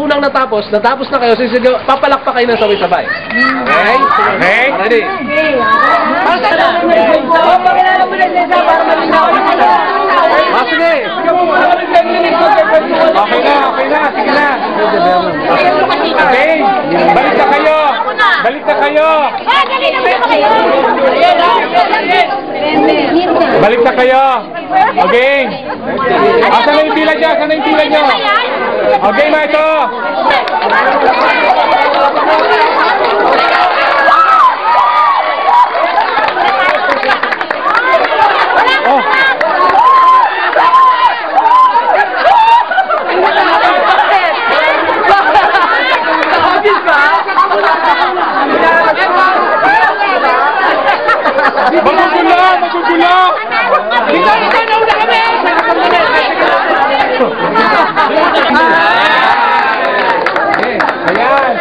Unang natapos na kayo, sisigaw, papalakpak kayo ng sabay-sabay. Okay? Okay? Ready? Sige! Okay na, sige na. Okay, balik na kayo. Balik na kayo. Okay. Asan na yung pila nyo? Okay, maestro. Magugulo! Ayan.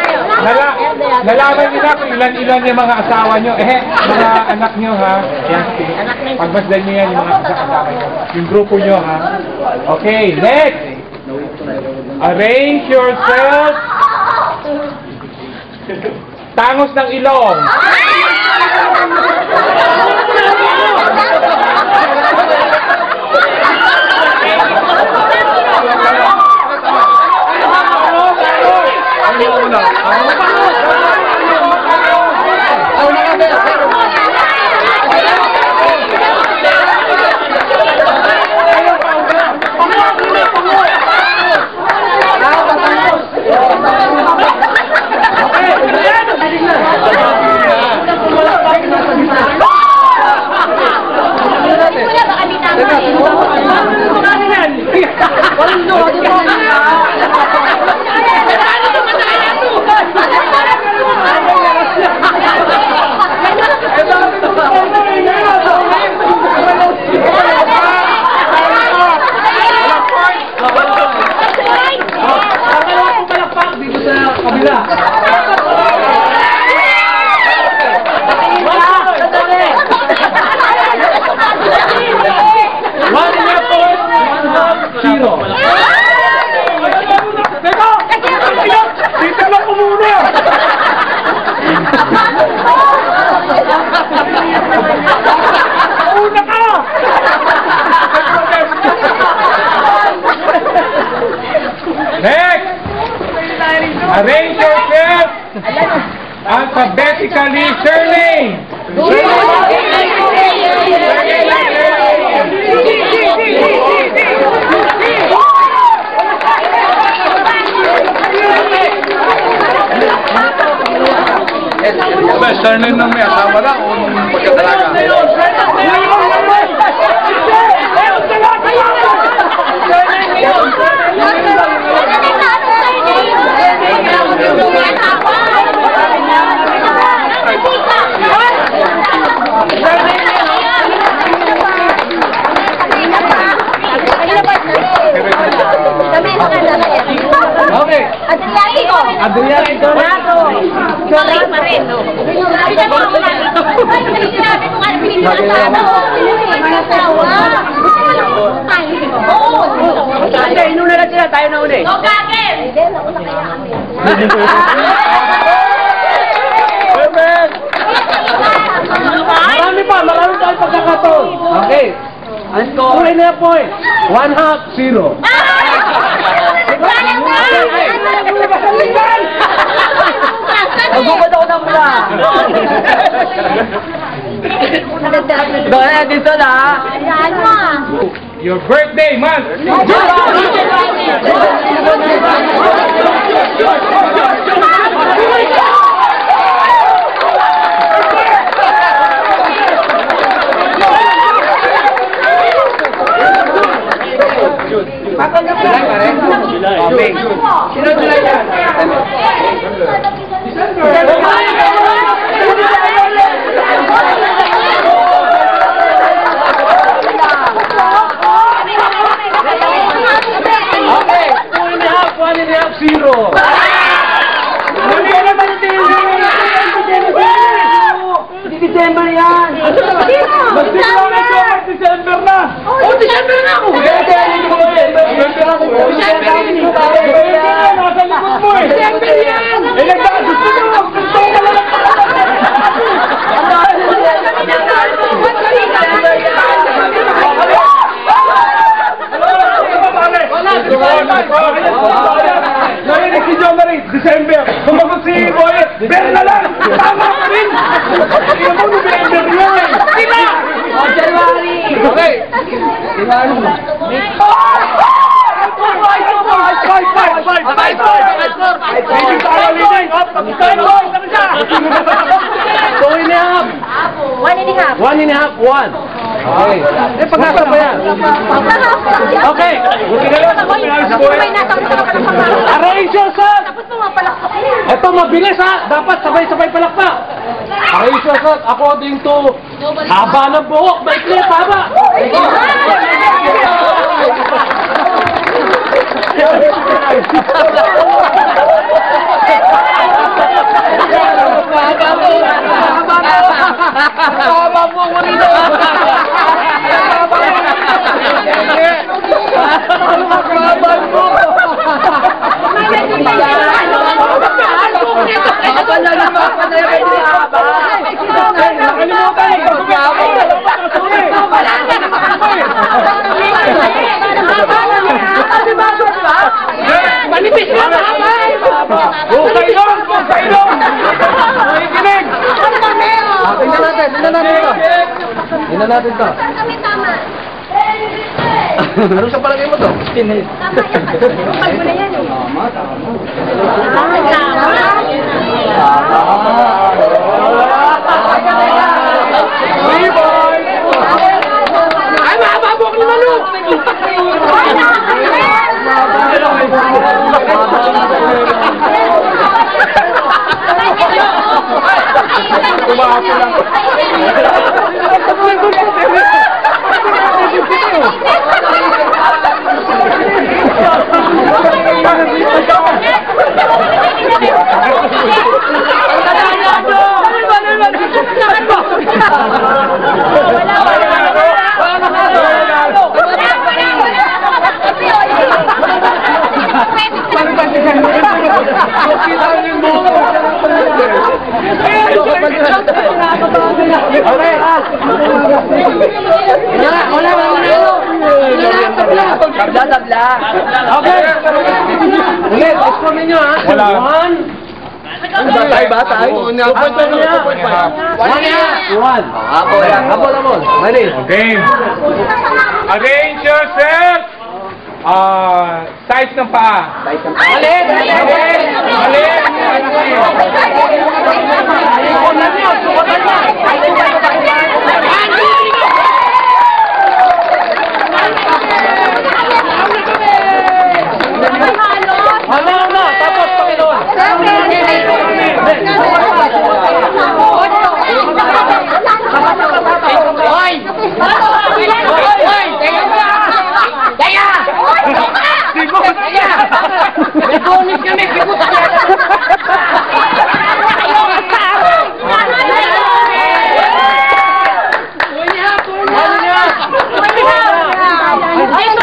Nalaman nyo na kung ilan-ilan yung mga asawa nyo. Mga anak nyo, ha? Ayan, pagmasdan nyo yan yung mga asawa nyo. Yung grupo nyo, ha? Okay, next! Arrange yourself. Tangos ng ilong. Next! Arrange yourself alphabetically. Surname! Surname ng may asawa lang o pagkatalaga? Okay. Adriano Donato. Bakit pa rin, no? Hindi, inuna na sila. Tayo na uli. Go, Gagel! Marami tayong pagkakataon. Okay. Ang score ay na point. 1-0. Magubad ako ng mula. Doon, dito na. Your birthday month! July. Sino July yan? Okay, 1.5, 0. Hindi naman hindi December yan. December na. Oh, December na ako. December ako. Narinig si John Marie, December. Sumagot si Boyet, Ben na lang. Tama ka rin. Hindi mo November yun. Diba? January. Okay. One and a half. Okay. Eh, pag-asa pa yan. Okay. Arrange yourself. Tapos pumapalakpak niya. Ito, mabilis ha. Dapat sabay-sabay palakpak. Arrange yourself according to haba ng buhok. May clear, haba. Manipis na Bukailong! Nakikinig! Tingnan natin to. kami tama. Ano sa palagay mo to? Tama yan. Kapag mo na yan eh. Ay, mababok ni Manu! Tumahapo lang. Tabla. Okay. Ulit, score ninyo ha. Wala. Batay. Habol. Ready? Okay. Arrange yourself. Size ng paa. Mali.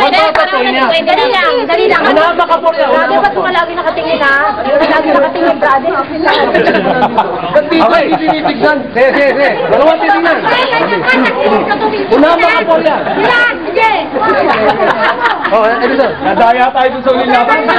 Tapos Panginoon. Dali lang. Ano ba kapor yan? Dapat mo lagi nakatingin ha. Lagi nakatingin, brother. Okay. Sige. Dalawa titingnan. Una ba kapor yan? Sige. Oh, Edison. Nadaya tayo dun sa ulit laban.